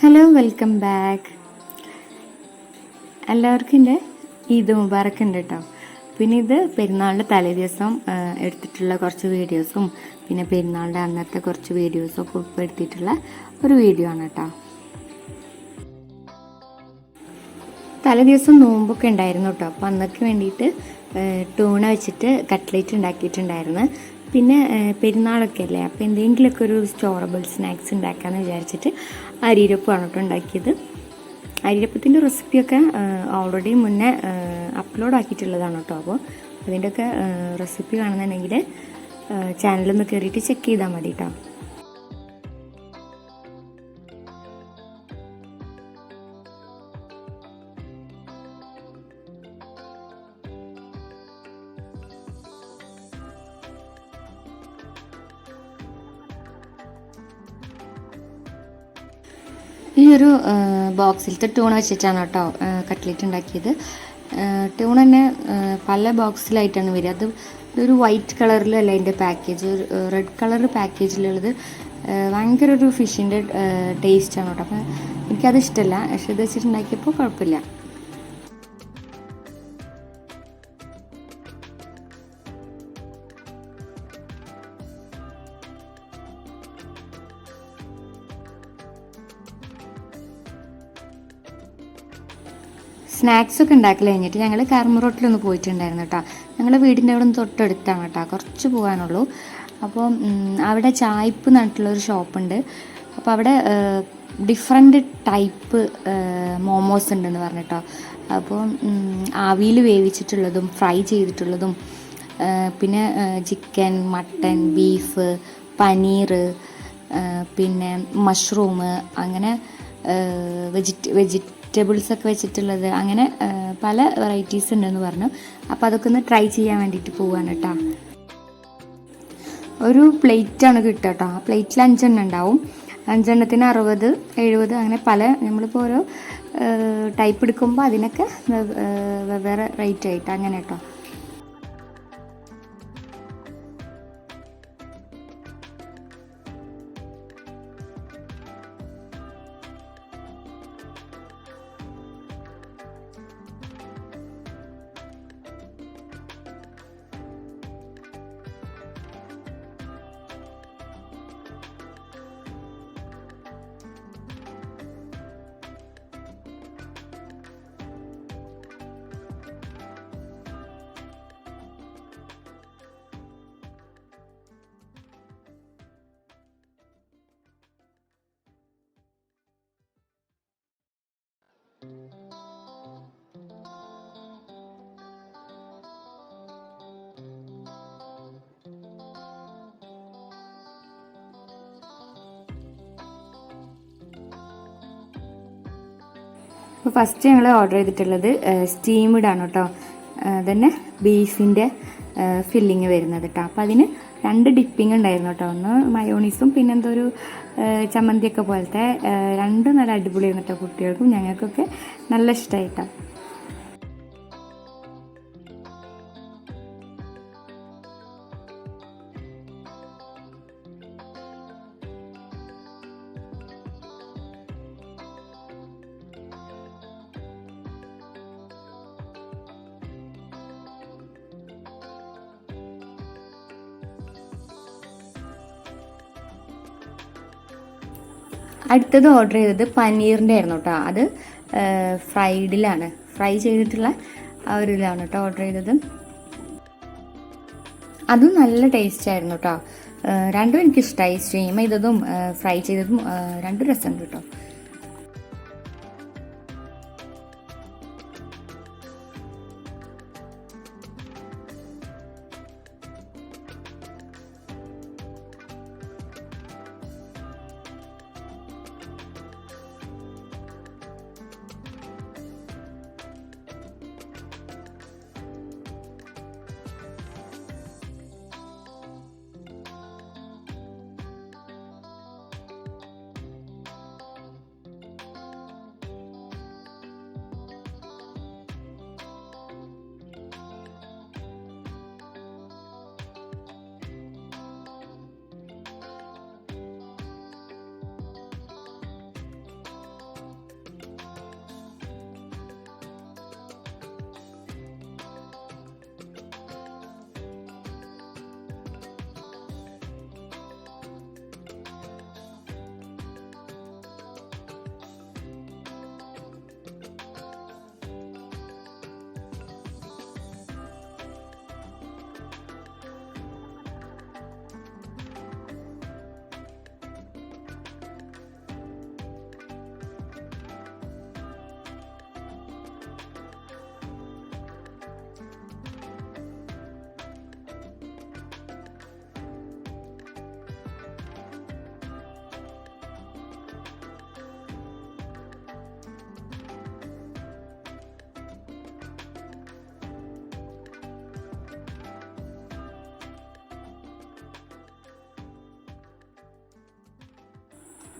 Hello, welcome back. എല്ലാവർക്കും എൻ്റെ ഈദ് മുബാറക്ക് ഉണ്ട് കേട്ടോ. പിന്നെ ഇത് പെരുന്നാളിൻ്റെ തലേദിവസം എടുത്തിട്ടുള്ള കുറച്ച് വീഡിയോസും പിന്നെ പെരുന്നാളിൻ്റെ അന്നത്തെ കുറച്ച് വീഡിയോസും ഒക്കെ ഉൾപ്പെടുത്തിയിട്ടുള്ള ഒരു വീഡിയോ ആണ് കേട്ടോ. തലേദിവസം നോമ്പൊക്കെ ഉണ്ടായിരുന്നു കേട്ടോ. അപ്പോൾ അന്നൊക്കെ വേണ്ടിയിട്ട് ടൂണ വെച്ചിട്ട് കട്ട്ലേറ്റ് ഉണ്ടാക്കിയിട്ടുണ്ടായിരുന്നു. പിന്നെ പെരുന്നാളൊക്കെ അല്ലേ, അപ്പോൾ എന്തെങ്കിലുമൊക്കെ ഒരു സ്റ്റോറബിൾ സ്നാക്സ് ഉണ്ടാക്കാമെന്ന് വിചാരിച്ചിട്ട് അരിയരപ്പമാണ് കേട്ടോ ഉണ്ടാക്കിയത്. അരിയരപ്പത്തിൻ്റെ റെസിപ്പിയൊക്കെ ഓൾറെഡി മുന്നേ അപ്ലോഡ് ആക്കിയിട്ടുള്ളതാണ് കേട്ടോ. അപ്പോൾ അതിൻ്റെയൊക്കെ റെസിപ്പി കാണുന്നുണ്ടെങ്കിൽ ചാനലൊന്ന് കയറിയിട്ട് ചെക്ക് ചെയ്താൽ മതി കേട്ടോ. ഈ ഒരു ബോക്സിലത്തെ ട്യൂൺ വെച്ചിട്ടാണ് കേട്ടോ കട്ട്ലേറ്റ് ഉണ്ടാക്കിയത്. ട്യൂൺ തന്നെ പല ബോക്സിലായിട്ടാണ് വരിക. അത് ഒരു വൈറ്റ് കളറിലല്ല അതിൻ്റെ പാക്കേജ്, റെഡ് കളർ പാക്കേജിലുള്ളത്. ഭയങ്കര ഒരു ഫിഷിൻ്റെ ടേസ്റ്റാണ് കേട്ടോ. അപ്പം എനിക്കത് ഇഷ്ടമല്ല, പക്ഷെ ഇത് വെച്ചിട്ടുണ്ടാക്കിയപ്പോൾ കുഴപ്പമില്ല. സ്നാക്സൊക്കെ ഉണ്ടാക്കൽ കഴിഞ്ഞിട്ട് ഞങ്ങൾ കർമ്മറോട്ടിലൊന്ന് പോയിട്ടുണ്ടായിരുന്നു കേട്ടോ. ഞങ്ങളുടെ വീടിൻ്റെ അവിടെ നിന്ന് തൊട്ടടുത്താണ് കേട്ടോ, കുറച്ച് പോകാനുള്ളൂ. അപ്പോൾ അവിടെ ചായ്പ് നട്ടുള്ളൊരു ഷോപ്പുണ്ട്. അപ്പോൾ അവിടെ ഡിഫറെൻറ്റ് ടൈപ്പ് മോമോസ് ഉണ്ടെന്ന് പറഞ്ഞിട്ടോ. അപ്പോൾ ആവിയിൽ വേവിച്ചിട്ടുള്ളതും ഫ്രൈ ചെയ്തിട്ടുള്ളതും പിന്നെ ചിക്കൻ, മട്ടൻ, ബീഫ്, പനീർ, പിന്നെ മഷ്റൂം, അങ്ങനെ വെജിറ്റബിൾസൊക്കെ വെച്ചിട്ടുള്ളത്, അങ്ങനെ പല വെറൈറ്റീസ് ഉണ്ടെന്ന് പറഞ്ഞു. അപ്പോൾ അതൊക്കെ ഒന്ന് ട്രൈ ചെയ്യാൻ വേണ്ടിയിട്ട് പോവാണ് കേട്ടോ. ഒരു പ്ലേറ്റാണ് കിട്ടുക കേട്ടോ. ആ പ്ലേറ്റിൽ 5 എണ്ണം ഉണ്ടാവും. 5 എണ്ണത്തിന് 60, 70 അങ്ങനെ പല, നമ്മളിപ്പോൾ ഓരോ ടൈപ്പ് എടുക്കുമ്പോൾ അതിനൊക്കെ വെവ്വേറെ റേറ്റ് ആയിട്ട് അങ്ങനെ കേട്ടോ. അപ്പോൾ ഫസ്റ്റ് ഞങ്ങൾ ഓർഡർ ചെയ്തിട്ടുള്ളത് സ്റ്റീംഡ് ആണ് കേട്ടോ. തന്നെ ബീഫിൻ്റെ ഫില്ലിങ് വരുന്നത് കേട്ടോ. അപ്പോൾ അതിന് 2 ഡിപ്പിങ് ഉണ്ടായിരുന്നു കേട്ടോ. ഒന്ന് മയോണീസും പിന്നെ എന്തോ ഒരു ചമ്മന്തിയൊക്കെ പോലത്തെ, 2 നല്ല അടിപൊളിയായിരുന്നു കേട്ടോ. കുട്ടികൾക്കും ഞങ്ങൾക്കൊക്കെ നല്ല ഇഷ്ടമായിട്ടോ. അടുത്തത് ഓർഡർ ചെയ്തത് പനീറിൻ്റെ ആയിരുന്നു കേട്ടോ. അത് ഫ്രൈ ചെയ്തിട്ടുള്ള ആ ഒരു ഇതിലാണ് കേട്ടോ ഓർഡർ ചെയ്തത്. അതും നല്ല ടേസ്റ്റ് ആയിരുന്നു കേട്ടോ. രണ്ടും എനിക്കിഷ്ടമായി. സ്റ്റീം ചെയ്തതും ഫ്രൈ ചെയ്തതും രണ്ടും രസമുണ്ട് കേട്ടോ.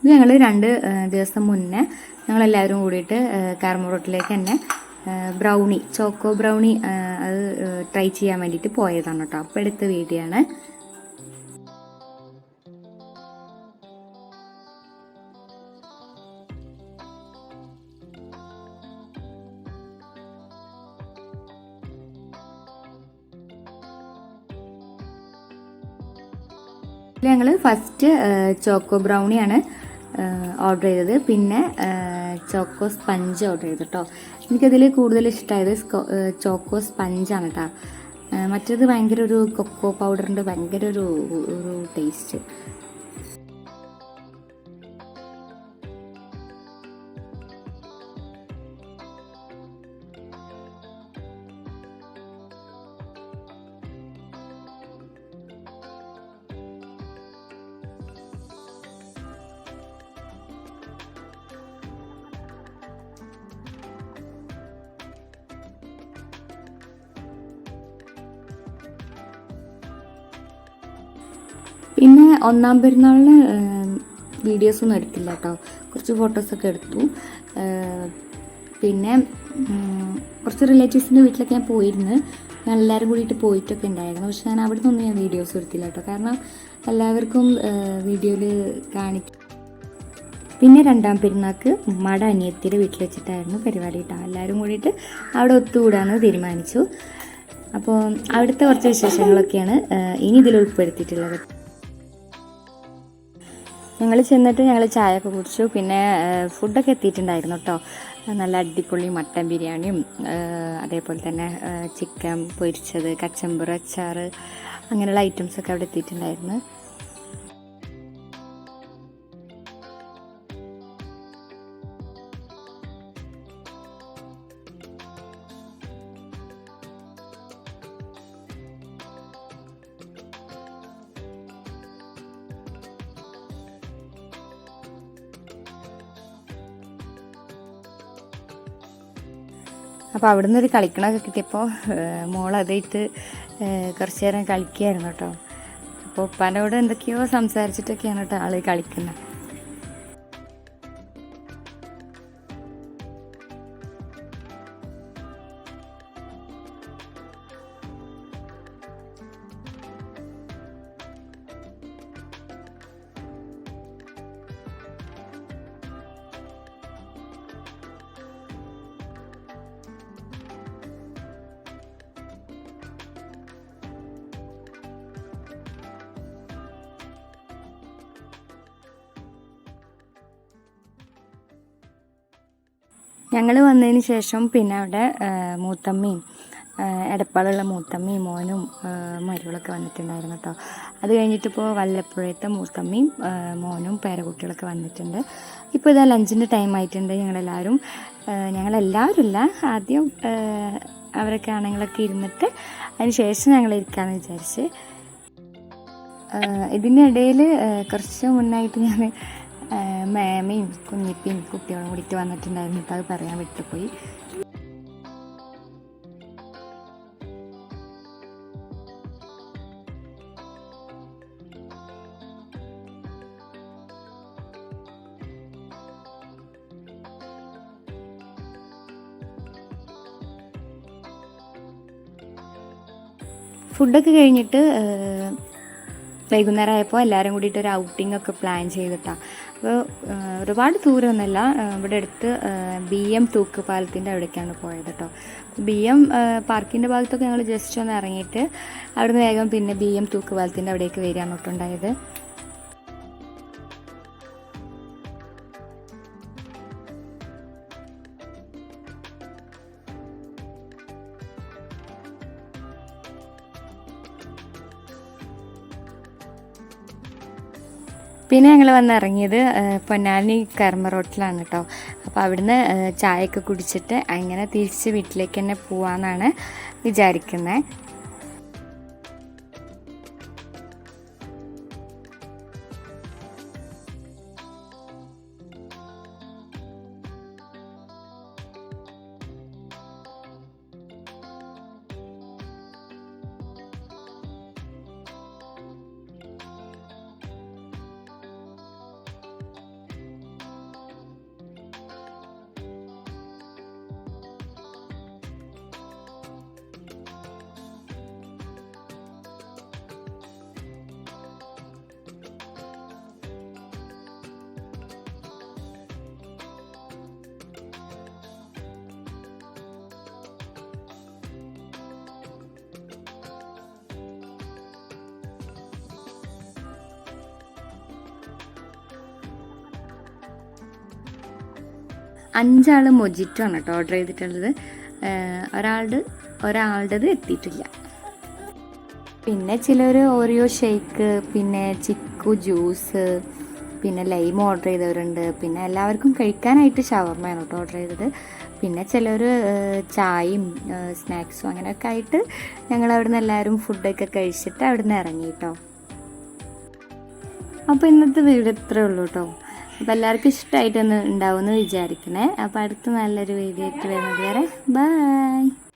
ഇത് ഞങ്ങൾ 2 ദിവസം മുന്നേ ഞങ്ങളെല്ലാവരും കൂടിയിട്ട് കാർമറോട്ടിലേക്ക് തന്നെ ബ്രൗണി, ചോക്കോ ബ്രൗണി അത് ട്രൈ ചെയ്യാൻ വേണ്ടിയിട്ട് പോയതാണ് കേട്ടോ. അപ്പോൾ എടുത്ത വീഡിയോ ആണ്. ഞങ്ങൾ ഫസ്റ്റ് ചോക്കോ ബ്രൗണിയാണ് ഓർഡർ ചെയ്തത്. പിന്നെ ചോക്കോ സ്പഞ്ച് ഓർഡർ ചെയ്തു കേട്ടോ. എനിക്കതിൽ കൂടുതൽ ഇഷ്ടമായത് ചോക്കോ സ്പഞ്ചാണ് കേട്ടോ. മറ്റേത് ഭയങ്കര ഒരു കൊക്കോ പൗഡറിൻ്റെ ഭയങ്കര ഒരു ടേസ്റ്റ്. പിന്നെ 1-ാം പെരുന്നാളിന് വീഡിയോസൊന്നും എടുത്തില്ല കേട്ടോ. കുറച്ച് ഫോട്ടോസൊക്കെ എടുത്തു. പിന്നെ കുറച്ച് റിലേറ്റീവ്സിൻ്റെ വീട്ടിലൊക്കെ ഞാൻ പോയിരുന്നു. ഞാൻ എല്ലാവരും കൂടിയിട്ട് പോയിട്ടൊക്കെ ഉണ്ടായിരുന്നു. പക്ഷെ ഞാൻ അവിടെ നിന്നൊന്നും ഞാൻ വീഡിയോസ് എടുത്തില്ല കേട്ടോ. കാരണം എല്ലാവർക്കും വീഡിയോയിൽ കാണിക്കും. പിന്നെ 2-ാം പെരുന്നാൾക്ക് ഉമ്മയുടെ അനിയത്തിയുടെ വീട്ടിൽ വെച്ചിട്ടായിരുന്നു പരിപാടി കേട്ടോ. എല്ലാവരും കൂടിയിട്ട് അവിടെ ഒത്തുകൂടാന്ന് തീരുമാനിച്ചു. അപ്പോൾ അവിടുത്തെ കുറച്ച് വിശേഷങ്ങളൊക്കെയാണ് ഇനി ഇതിൽ ഉൾപ്പെടുത്തിയിട്ടുള്ളത്. ഞങ്ങൾ ചെന്നിട്ട് ഞങ്ങൾ ചായയൊക്കെ കുടിച്ചു. പിന്നെ ഫുഡൊക്കെ എത്തിയിട്ടുണ്ടായിരുന്നു കേട്ടോ. നല്ല അടിപൊളി മട്ടൻ ബിരിയാണിയും അതേപോലെ തന്നെ ചിക്കൻ പൊരിച്ചത്, കച്ചമ്പറ്, അച്ചാറ്, അങ്ങനെയുള്ള ഐറ്റംസൊക്കെ അവിടെ എത്തിയിട്ടുണ്ടായിരുന്നു. അപ്പോൾ അവിടെ നിന്ന് ഒരു കളിക്കണമൊക്കെ കിട്ടിയപ്പോൾ മോളതായിട്ട് കുറച്ച് നേരം കളിക്കുകയായിരുന്നു കേട്ടോ. അപ്പോൾ ഉപ്പാനോട് എന്തൊക്കെയോ സംസാരിച്ചിട്ടൊക്കെയാണ് കേട്ടോ ആൾ കളിക്കുന്നത്. ഞങ്ങൾ വന്നതിന് ശേഷം പിന്നെ അവിടെ മൂത്തമ്മയും എടപ്പാളുള്ള മൂത്തമ്മയും മോനും മരുകളൊക്കെ വന്നിട്ടുണ്ടായിരുന്നു കേട്ടോ. അത് കഴിഞ്ഞിട്ടിപ്പോൾ വല്ലപ്പുഴത്തെ മൂത്തമ്മയും മോനും പേരക്കുട്ടികളൊക്കെ വന്നിട്ടുണ്ട്. ഇപ്പോൾ ഇതാ ലഞ്ചിൻ്റെ ടൈം ആയിട്ടുണ്ട്. ഞങ്ങളെല്ലാവരും ഇല്ല, ആദ്യം അവരൊക്കെ ആണുങ്ങളൊക്കെ ഇരുന്നിട്ട് അതിന് ശേഷം ഞങ്ങൾ ഇരിക്കാമെന്ന് വിചാരിച്ച്. ഇതിനിടയിൽ കുറച്ച് മുന്നായിട്ട് ഞാൻ മേമയും കുഞ്ഞിപ്പിയും കുട്ടികളും കൂടിയിട്ട് വന്നിട്ടുണ്ടായിരുന്നു കേട്ടോ. അത് പറയാൻ വിട്ടുപോയി. ഫുഡൊക്കെ കഴിഞ്ഞിട്ട് വൈകുന്നേരം ആയപ്പോൾ എല്ലാവരും കൂടിയിട്ട് ഒരു ഔട്ടിംഗ് ഒക്കെ പ്ലാൻ ചെയ്തിട്ടാണ്. അപ്പോൾ ഒരുപാട് ദൂരമൊന്നുമല്ല, ഇവിടെ അടുത്ത് BM തൂക്കുപാലത്തിൻ്റെ അവിടേക്കാണ് പോയത് കേട്ടോ. BM പാർക്കിൻ്റെ ഭാഗത്തൊക്കെ ഞങ്ങൾ ജസ്റ്റ് ഒന്ന് ഇറങ്ങിയിട്ട് അവിടുന്ന് വേഗം പിന്നെ BM തൂക്കുപാലത്തിൻ്റെ അവിടേക്ക് വരികയാണ് കേട്ടുണ്ടായത്. പിന്നെ ഞങ്ങൾ വന്നിറങ്ങിയത് പൊന്നാനി കർമ്മ റോട്ടിലാണ് കേട്ടോ. അപ്പോൾ അവിടുന്ന് ചായയൊക്കെ കുടിച്ചിട്ട് അങ്ങനെ തിരിച്ച് വീട്ടിലേക്ക് തന്നെ പോവാമെന്നാണ് വിചാരിക്കുന്നത്. 5 ആൾ മൊജിറ്റോ ആണ് കേട്ടോ ഓർഡർ ചെയ്തിട്ടുള്ളത്. ഒരാളുടേത് എത്തിയിട്ടില്ല. പിന്നെ ചിലർ ഓറിയോ ഷേക്ക്, പിന്നെ ചിക്കു ജ്യൂസ്, പിന്നെ ലൈം ഓർഡർ ചെയ്തവരുണ്ട്. പിന്നെ എല്ലാവർക്കും കഴിക്കാനായിട്ട് ഷവർമ്മയാണ് കേട്ടോ ഓർഡർ ചെയ്തത്. പിന്നെ ചിലർ ചായയും സ്നാക്സും അങ്ങനെയൊക്കെ ആയിട്ട് ഞങ്ങൾ അവിടെ നിന്ന് എല്ലാവരും ഫുഡൊക്കെ കഴിച്ചിട്ട് അവിടെ നിന്ന് ഇറങ്ങി കേട്ടോ. അപ്പോൾ ഇന്നത്തെ വീഡിയോ ഇത്രേ ഉള്ളൂ കേട്ടോ. അപ്പോൾ എല്ലാവർക്കും ഇഷ്ടമായിട്ടൊന്ന് ഉണ്ടാവുമെന്ന് വിചാരിക്കണേ. അപ്പോൾ അടുത്ത നല്ലൊരു വീഡിയോ ആയിട്ട് വരുന്നത് വരെ ബൈ.